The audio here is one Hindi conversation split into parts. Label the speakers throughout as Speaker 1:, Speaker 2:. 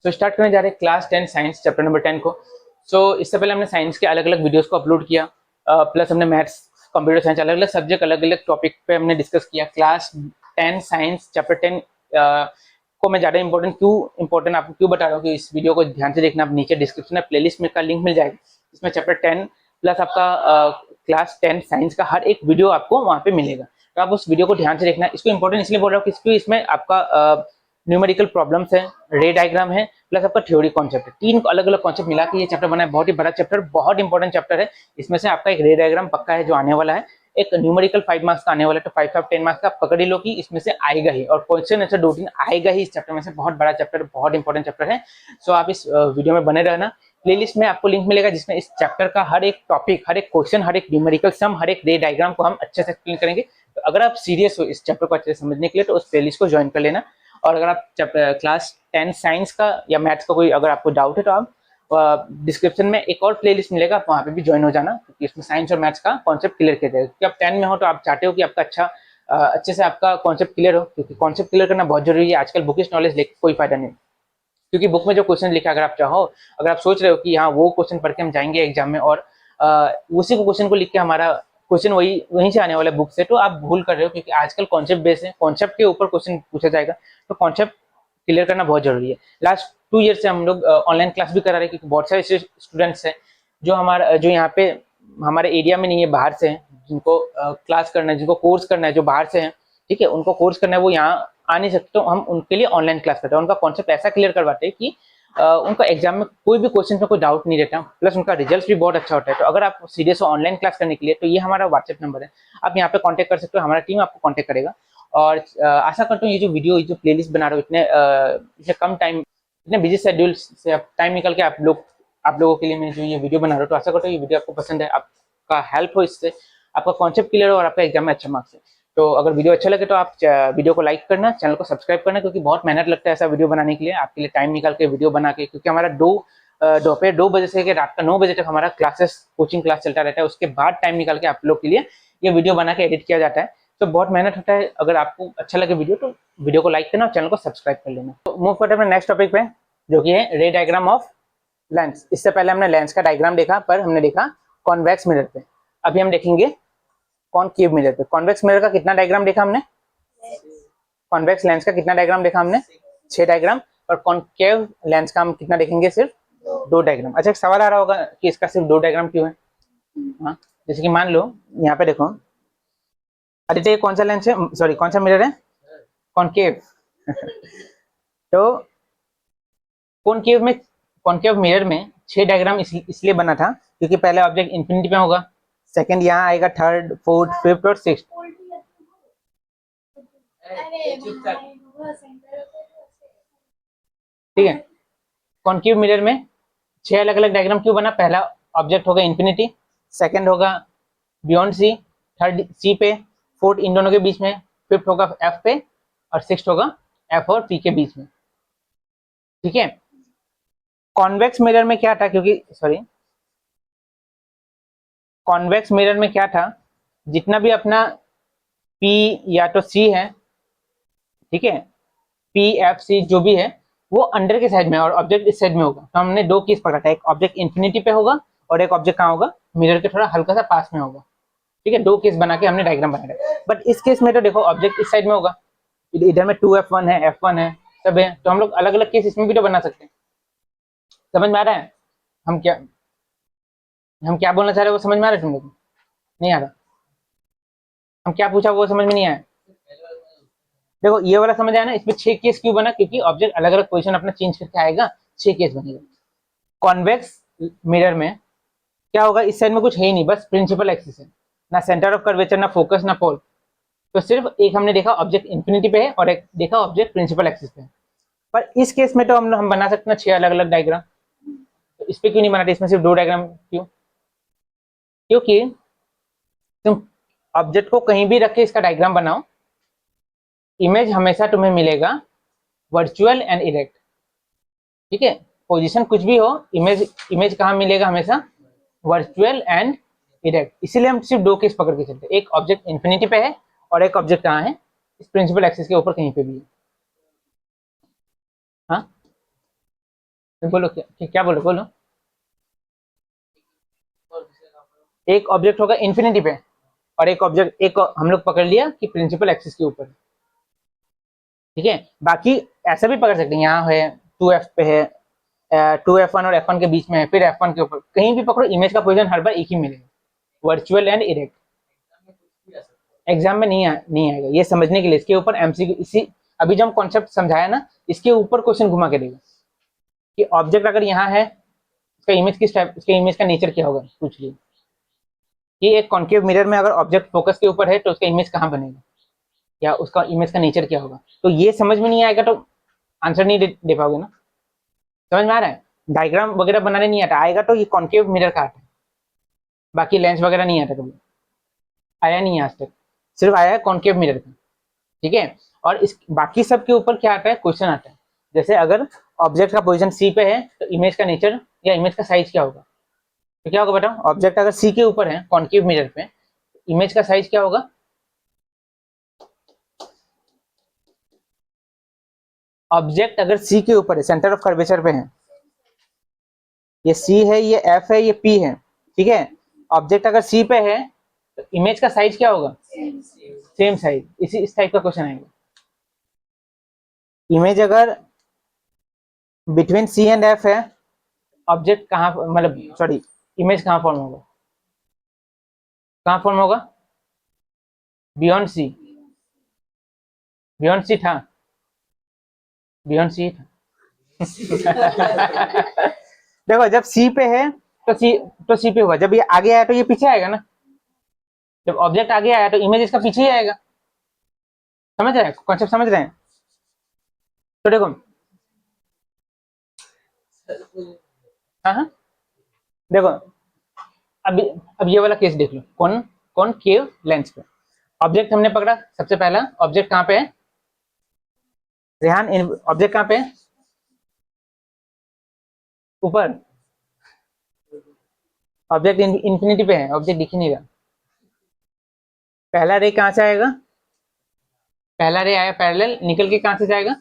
Speaker 1: तो स्टार्ट करने जा रहे हैं क्लास 10 साइंस चैप्टर नंबर 10 को। इससे पहले हमने साइंस के अलग अलग वीडियोस को अपलोड किया, प्लस हमने मैथ्स, कंप्यूटर साइंस, अलग अलग सब्जेक्ट, अलग अलग टॉपिक पे हमने डिस्कस किया। क्लास 10 साइंस चैप्टर 10 को मैं ज़्यादा इंपॉर्टेंट आपको क्यों बता रहा हूँ कि इस वीडियो को ध्यान से देखना। आप नीचे डिस्क्रिप्शन में प्लेलिस्ट में का लिंक मिल जाएगा, इसमें चैप्टर 10 प्लस आपका क्लास 10 साइंस का हर एक वीडियो आपको वहाँ पे मिलेगा। तो आप उस वीडियो को ध्यान से देखना। इसको इंपॉर्टेंट इसलिए बोल रहा हूँ कि इसमें आपका न्यूमेरिकल प्रॉब्लम्स है, रे डायग्राम है, प्लस आपका थ्योरी कॉन्सेप्ट है। तीन अलग अलग कॉन्सेप्ट मिला के ये चैप्टर बना है। बहुत ही बड़ा चैप्टर, बहुत इंपॉर्टेंट चैप्टर है। इसमें से आपका एक रे डायग्राम पक्का है जो आने वाला है, एक न्यूमेरिकल 5 मार्क्स का आने वाला है। तो 5 5 10 मार्क्स का पकड़ ही लो कि इसमें से आएगा ही, और क्वेश्चन आंसर 2-3 आएगा ही इस चैप्टर में से। बहुत बड़ा चैप्टर, बहुत इंपॉर्टेंट चैप्टर है। आप इस वीडियो में बने रहना। प्लेलिस्ट में आपको लिंक मिलेगा जिसमें इस चैप्टर का हर एक टॉपिक, हर एक क्वेश्चन, हर एक न्यूमेरिकल सम, हर एक रे डायग्राम को हम अच्छे से एक्सप्लेन करेंगे। तो अगर आप सीरियस हो इस चैप्टर को अच्छे से समझने के लिए तो उस प्लेलिस्ट को ज्वाइन कर लेना। और अगर आप क्लास 10 साइंस का या मैथ्स का कोई अगर आपको डाउट है तो आप डिस्क्रिप्शन में एक और प्लेलिस्ट मिलेगा, आप वहाँ पे भी ज्वाइन हो जाना, क्योंकि इसमें साइंस और मैथ्स का कॉन्सेप्ट क्लियर किया जाएगा। क्योंकि आप 10 में हो तो आप चाहते हो कि आपका अच्छे से आपका कॉन्सेप्ट क्लियर हो, क्योंकि कॉन्सेप्ट क्लियर करना बहुत जरूरी है। आजकल बुकिश नॉलेज लेके कोई फायदा नहीं, क्योंकि बुक में जो क्वेश्चन लिखा अगर आप चाहो, अगर आप सोच रहे हो कि हाँ वो क्वेश्चन पढ़ के हम जाएंगे एग्जाम में और उसी को क्वेश्चन को लिख के हमारा क्वेश्चन वहीं से आने वाला बुक से, तो आप भूल कर रहे हो। क्योंकि आजकल कॉन्सेप्ट बेस है, कॉन्सेप्ट के ऊपर क्वेश्चन पूछा जाएगा, तो कॉन्सेप्ट क्लियर करना बहुत जरूरी है। लास्ट 2 ईयर से हम लोग ऑनलाइन क्लास भी करा रहे हैं, क्योंकि बहुत सारे स्टूडेंट्स हैं जो यहाँ पे हमारे एरिया में नहीं है, बाहर से हैं, जिनको क्लास करना है, जिनको कोर्स करना है, जो बाहर से हैं, ठीक है, उनको कोर्स करना है, वो यहाँ आ नहीं सकते, तो हम उनके लिए ऑनलाइन क्लास करते हैं। उनका कॉन्सेप्ट ऐसा क्लियर करवाते हैं कि उनका एग्जाम में कोई भी क्वेश्चन में कोई डाउट नहीं रहता, प्लस उनका रिजल्ट भी बहुत अच्छा होता है। तो अगर आप सीरियस हो ऑनलाइन क्लास करने के लिए तो ये हमारा व्हाट्सएप नंबर है, आप यहाँ पे कांटेक्ट कर सकते हो, हमारा टीम आपको कांटेक्ट करेगा। और आशा करता हूँ ये जो वीडियो, ये जो प्लेलिस्ट बना रहे हो, इतने कम टाइम, इतने बिजी शेड्यूल से आप टाइम निकल के आप लोगों के लिए मैं जो ये वीडियो बना रहा हूँ, तो आशा करता हूँ ये वीडियो आपको पसंद है, आपका हेल्प हो इससे, आपका कॉन्सेप्ट क्लियर हो और आपका एग्जाम में अच्छा मार्क्स है। तो अगर वीडियो अच्छा लगे तो आप वीडियो को लाइक करना, चैनल को सब्सक्राइब करना, क्योंकि बहुत मेहनत लगता है ऐसा वीडियो बनाने के लिए, आपके लिए टाइम निकाल के वीडियो बना के। क्योंकि हमारा दोपहर 2 बजे से रात का 9 बजे तक हमारा कोचिंग क्लास चलता रहता है। उसके बाद टाइम निकाल के आप लोग के लिए ये वीडियो बना के एडिट किया जाता है, तो बहुत मेहनत होता है। अगर आपको अच्छा लगे वीडियो तो वीडियो को लाइक करना और चैनल को सब्सक्राइब कर लेना। तो मूव करते हैं नेक्स्ट टॉपिक पे, जो कि है रे डायग्राम ऑफ लेंस। इससे पहले हमने लेंस का डायग्राम देखा, पर हमने देखा कॉन्वेक्स मिरर पे। अभी हम देखेंगे कॉनकेव मिरर पे। कॉन्वेक्स मिरर का कितना डायग्राम देखा हमने? कॉन्वेक्स लेंस का कितना डायग्राम देखा हमने? 6 डायग्राम। और कॉनकेव लेंस का हम कितना देखेंगे? सिर्फ 2 डायग्राम। अच्छा, एक सवाल आ रहा होगा कि इसका सिर्फ 2 डायग्राम क्यों है? हाँ, जैसे कि मान लो यहाँ पे देखो, आदित्य ये कौन सा लेंस है, सॉरी कौन सा मिरर है? कॉनकेव। तो कॉनकेव मिरर में 6 डायग्राम इसलिए बना था क्योंकि पहले ऑब्जेक्ट इंफिनिटी पे होगा, सेकंड यहाँ आएगा, थर्ड, फोर्थ, फिफ्थ और सिक्स्थ। ठीक है, कॉनकेव मिरर में 6 अलग अलग डायग्राम क्यों बना? पहला ऑब्जेक्ट होगा इंफिनिटी, सेकंड होगा बियॉन्ड सी, थर्ड सी पे, फोर्थ इन दोनों के बीच में, फिफ्थ होगा एफ पे, और सिक्स्थ होगा एफ और पी के बीच में। ठीक है, कॉन्वेक्स मिरर में क्या था, कॉन्वेक्स मिरर में क्या था, जितना भी अपना पी या तो सी है, ठीक है, पी एफ सी जो भी है, वो अंडर के साइड में और ऑब्जेक्ट इस साइड में होगा। तो हमने 2 केस पकड़ा था, एक ऑब्जेक्ट इंफिनिटी पे होगा और एक ऑब्जेक्ट कहाँ होगा? मिरर के थोड़ा हल्का सा पास में होगा। ठीक है, 2 केस बना के हमने डायग्राम बनाया। बट इस केस में तो देखो ऑब्जेक्ट इस साइड में होगा, इधर में 2f1 है, f1 है, सब है, तो हम लोग अलग अलग केस इसमें भी तो बना सकते हैं। समझ में आ रहा है हम क्या बोलना चाह रहे हैं? वो समझ में आ रहा है तुम लोग? नहीं आ रहा? हम क्या पूछा वो समझ में नहीं आया? देखो ये वाला समझ आया ना? इसमें 6 केस क्यों बना? क्योंकि ऑब्जेक्ट अलग अलग पोजीशन अपना चेंज करके आएगा, 6 केस बनेगा। कॉन्वेक्स मिरर में क्या होगा? इस साइड में कुछ है ही नहीं, बस प्रिंसिपल एक्सिस है, ना सेंटर ऑफ कर्वेचर, ना फोकस, ना पोल। तो सिर्फ एक हमने देखा ऑब्जेक्ट इंफिनिटी पे है और एक देखा ऑब्जेक्ट प्रिंसिपल एक्सिस पे है। पर इस केस में तो हम बना सकते हैं 6 अलग अलग डायग्राम। तो इस पे क्यों नहीं बनाते? इसमें सिर्फ 2 डायग्राम क्यों? क्योंकि तुम ऑब्जेक्ट को कहीं भी रख के इसका डायग्राम बनाओ, इमेज हमेशा तुम्हें मिलेगा वर्चुअल एंड इरेक्ट। ठीक है, पोजीशन कुछ भी हो, इमेज कहाँ मिलेगा? हमेशा वर्चुअल एंड इरेक्ट। इसीलिए हम सिर्फ 2 केस पकड़ के चलते हैं, एक ऑब्जेक्ट इंफिनिटी पे है और एक ऑब्जेक्ट कहाँ है? इस प्रिंसिपल एक्सिस के ऊपर कहीं पे भी है। हाँ, बोलो क्या क्या बोलो बोलो। एक ऑब्जेक्ट होगा इन्फिनिटी पे, और एक ऑब्जेक्ट एक हम लोग पकड़ लिया कि प्रिंसिपल एक्सिस के ऊपर, ठीक है। बाकी ऐसा भी पकड़ सकते हैं, यहाँ है 2f पे है, 2f1 और f1 के बीच में है, फिर f1 के ऊपर, कहीं भी पकड़ो इमेज का पोजीशन हर बार एक ही मिलेगा, वर्चुअल एंड इरेक्ट। एग्जाम में नहीं आएगा, ये समझने के लिए इसके ऊपर एमसीक्यू, इसी अभी जो हम कॉन्सेप्ट समझाया ना, इसके ऊपर क्वेश्चन घुमा के देगा कि ऑब्जेक्ट अगर यहाँ है, उसका इमेज किस टाइप, उसके इमेज का नेचर क्या होगा, पूछ लिए कि एक कॉन्केव मिरर में अगर ऑब्जेक्ट फोकस के ऊपर है तो उसका इमेज कहाँ बनेगा, या उसका इमेज का नेचर क्या होगा। तो ये समझ में नहीं आएगा तो आंसर नहीं दे पाओगे ना। समझ में आ रहा है, डायग्राम वगैरह बनाने नहीं आता, आएगा तो ये कॉन्केव मिरर का आता है, बाकी लेंस वगैरह नहीं आता, कभी आया नहीं है आज तक, सिर्फ आया है कॉन्केव मिरर का, ठीक है। और इस बाकी सब के ऊपर क्या आता है, क्वेश्चन आता है। जैसे अगर ऑब्जेक्ट का पोजीशन सी पे है तो इमेज का नेचर या इमेज का साइज क्या होगा, तो क्या होगा बताओ, ऑब्जेक्ट अगर सी के ऊपर है कॉन्केव मिरर पे, इमेज का साइज क्या होगा। ऑब्जेक्ट अगर सी के ऊपर है, सेंटर ऑफ कर्वेचर पे है, ये सी है, ये एफ है, ये पी है, ठीक है। ऑब्जेक्ट अगर सी पे है तो इमेज का साइज क्या होगा, सेम साइज, इस टाइप का क्वेश्चन आएगा। इमेज अगर बिटवीन सी एंड एफ है, ऑब्जेक्ट कहाँ, मतलब सॉरी, इमेज कहाँ फॉर्म होगा, कहाँ फॉर्म होगा, बियॉन्ड सी, बियॉन्ड सी था, बियॉन्ड सी था। देखो जब सी पे है तो सी पे हुआ, जब ये आगे आया तो ये पीछे आएगा ना, जब ऑब्जेक्ट आगे आया तो इमेज इसका पीछे ही आएगा। समझ रहे हैं कॉन्सेप्ट, समझ रहे हैं। तो देखो, हाँ हाँ, देखो अभी, अब ये वाला केस देख लो, कौन कौन केव लेंस पे ऑब्जेक्ट हमने पकड़ा, सबसे पहला ऑब्जेक्ट कहाँ पे है, रेहान ऑब्जेक्ट कहाँ पे है, ऊपर, ऑब्जेक्ट इन्फिनिटी पे है, ऑब्जेक्ट दिख ही नहीं रहा। पहला रे कहाँ से आएगा, पहला रे आया पैरेलल, निकल के कहाँ से जाएगा,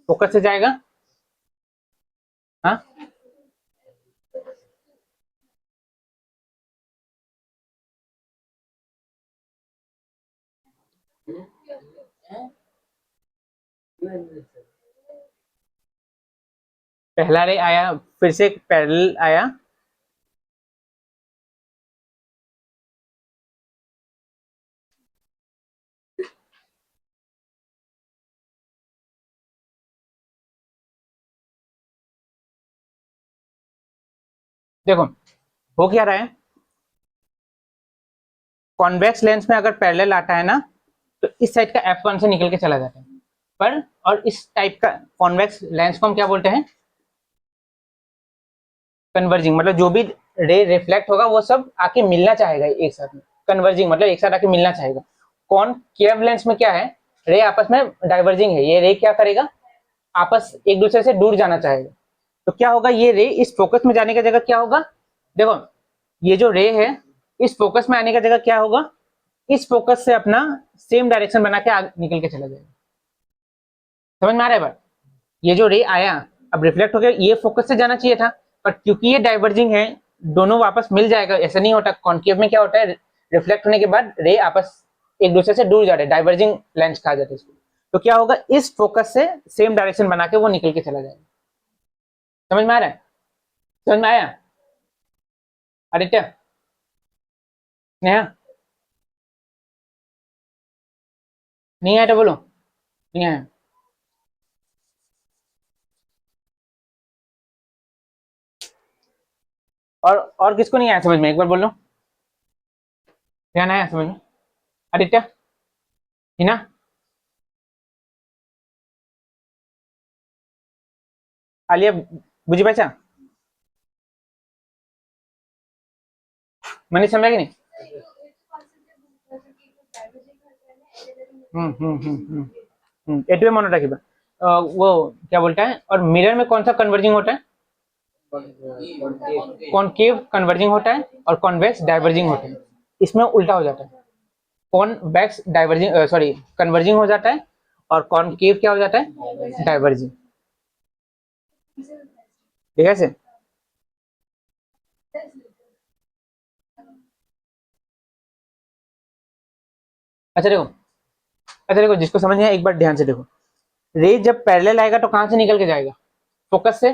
Speaker 1: फोकस से जाएगा, हाँ। पहला रे आया, फिर से पैरेलल आया, देखो हो क्या रहा है, कॉन्वेक्स लेंस में अगर पैरेलल आता है ना, तो इस साइड का F1 से निकल के चला जाता है, पर और इस टाइप का कॉन्वेक्स लेंस को हम क्या बोलते हैं, कन्वर्जिंग, मतलब जो भी रे रिफ्लेक्ट होगा वो सब आके मिलना चाहेगा एक साथ में, कन्वर्जिंग मतलब एक साथ आके मिलना चाहेगा। कॉनकेव लेंस में क्या है, रे आपस में डाइवर्जिंग है, ये रे क्या करेगा, आपस एक दूसरे से दूर जाना चाहेगा। तो क्या होगा, ये रे इस फोकस में जाने की जगह क्या होगा, देखो ये जो रे है इस फोकस में आने का जगह क्या होगा, इस फोकस से अपना सेम डायरेक्शन बना के आगे निकल के चला जाएगा। समझ में आ रहा है बात, ये जो रे आया अब रिफ्लेक्ट हो गया, ये फोकस से जाना चाहिए था, पर क्योंकि ये डाइवर्जिंग है, दोनों वापस मिल जाएगा, ऐसा नहीं होता। कॉन्केव में क्या होता है, रिफ्लेक्ट होने के बाद रे आपस एक दूसरे से दूर जा रहे, डाइवर्जिंग लेंस कहा जाता है इसको। तो क्या होगा, इस फोकस से सेम डायरेक्शन बना के वो निकल के चला जाएगा। समझ में आ रहा है, समझ में आया आदित्य, स्नेहा, नहीं आया तो बोलो, नहीं आया। और किसको नहीं आया समझ में, एक बार बोलो, ध्यान आया समझ में, आदित्य, हिना, आलिया, बुझी पाचा, मनीष समझा कि नहीं। एटवे मोनोटा की वो क्या बोलता है, और मिरर में कौन सा कन्वर्जिंग होता है, कॉनकेव कन्वर्जिंग होता है और कॉन्वेक्स डाइवर्जिंग होता है, इसमें उल्टा हो जाता है, कॉन्वेक्स डाइवर्जिंग सॉरी कन्वर्जिंग हो जाता है, और कॉनकेव क्या हो जाता है, डाइवर्जिंग। ठीक है से। अच्छा देखो, अच्छा देखो, जिसको समझ नहीं आया एक बार ध्यान से देखो। रे जब पैरेलल आएगा तो कहां से निकल के जाएगा? फोकस से।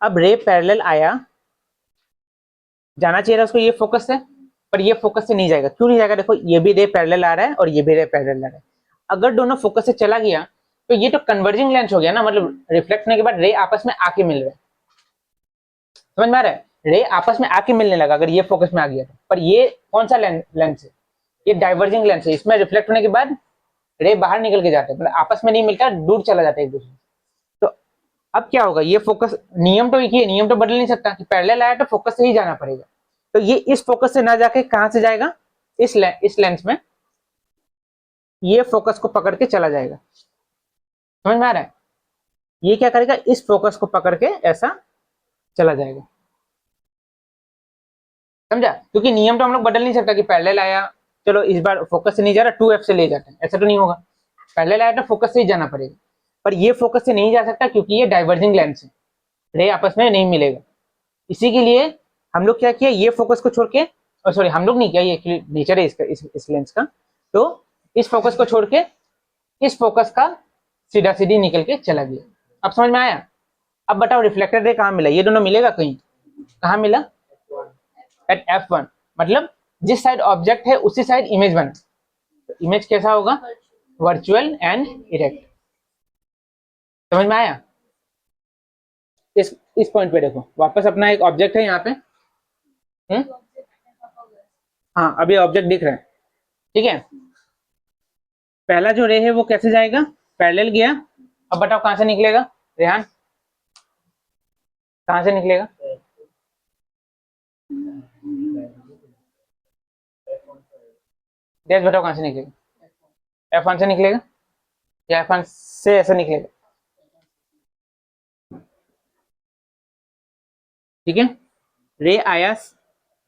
Speaker 1: अब रे पैरेलल आया, जाना चाहिए था उसको ये फोकस से, पर ये फोकस से नहीं जाएगा। क्यों नहीं जाएगा? देखो ये भी रे पैरेलल आ रहा है और ये भी रे पैरेलल आ रहा है। अगर दोनों फोकस से चला गया तो ये तो कन्वर्जिंग लेंस हो गया ना, मतलब रिफ्लेक्ट होने के बाद रे आपस में आके मिल रहे हैं। समझ में आ रहा है? रे आपस में आके मिलने लगा अगर ये फोकस में आ गया तो। पर ये कौन सा लेंस है? ये डाइवर्जिंग लेंस है। इसमें रिफ्लेक्ट होने के बाद रे बाहर निकल के जाते हैं, मतलब आपस में नहीं मिलता, दूर चला जाता है एक दूसरे से। तो अब क्या होगा? ये फोकस, नियम तो एक ही है, नियम तो बदल नहीं सकता कि पैरेलल आया तो फोकस से ही जाना पड़ेगा। तो ये इस फोकस से ना जाके कहां से जाएगा? इस लेंस में ये फोकस को पकड़ के चला जाएगा। समझ में आ रहा है? ये क्या करेगा? इस फोकस को पकड़ के ऐसा चला जाएगा। समझा? क्योंकि नियम तो हम लोग बदल नहीं सकता कि पैरेलल आया चलो इस बार फोकस से नहीं जा रहा, 2f से ले जाते हैं, ऐसा तो नहीं होगा। पैरेलल आया तो फोकस से ही जाना पड़ेगा। पर ये फोकस से नहीं जा सकता क्योंकि ये डाइवर्जिंग लेंस है, रे आपस में नहीं मिलेगा। इसी के लिए हम लोग क्या किया, ये फोकस को छोड़ के, सॉरी हम लोग नहीं किया, ये नेचर है इसका, इस लेंस का। तो इस फोकस को छोड़ के इस फोकस का सीधा सीधी निकल के चला गया। अब समझ में आया? अब बताओ रिफ्लेक्टेड रे कहाँ मिला? ये दोनों मिलेगा कहीं? कहाँ मिला? Eight f1। मतलब जिस साइड ऑब्जेक्ट है उसी साइड इमेज बना। तो इमेज कैसा होगा? Virtual and erect. समझ में आया? इस पॉइंट पे देखो, वापस अपना एक ऑब्जेक्ट है यहाँ पे। हाँ अभी ऑब्जेक्ट दिख रहा है, ठीक है। पहला जो रे है वो कैसे जाएगा? पैरेलल गया। अब बताओ कहां से निकलेगा रेहान? कहां से निकलेगा? गैस बताओ कहां से निकलेगा? f1 से निकलेगा या f1 से ऐसे निकलेगा? ठीक है, रे आया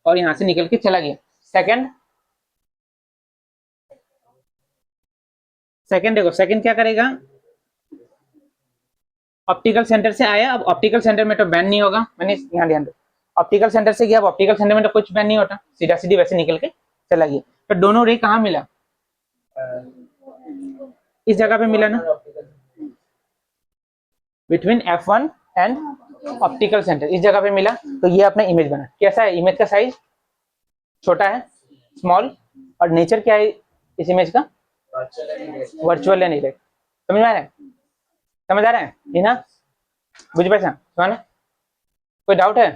Speaker 1: और यहां से निकल के चला गया। सेकंड, सेकंड देखो, सेकंड क्या करेगा? ऑप्टिकल सेंटर से आया, अब ऑप्टिकल सेंटर में तो बैंड नहीं होगा, मैंने यहाँ ध्यान दो। ऑप्टिकल सेंटर से गया, अब ऑप्टिकल सेंटर में तो कुछ बैंड नहीं होता, सीधा सीधी वैसे निकल के चला गया। तो दोनों रे कहाँ मिला? इस जगह पे मिला ना, between f1 and optical centre, इस जगह पे मिला। तो ये अपना इमेज बना। कैसा है? इमेज का साइज छोटा है, स्मॉल। और नेचर क्या है इस इमेज का? Virtual and erect. समझ में आ रहा है? समझ आ रहा है रीना? बुझ पाए सुना? कोई डाउट है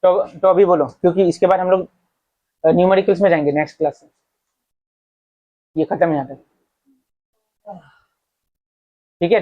Speaker 1: तो अभी बोलो, क्योंकि इसके बाद हम लोग न्यूमेरिकल्स में जाएंगे नेक्स्ट क्लास से। ये खत्म यहाँ पे, ठीक है।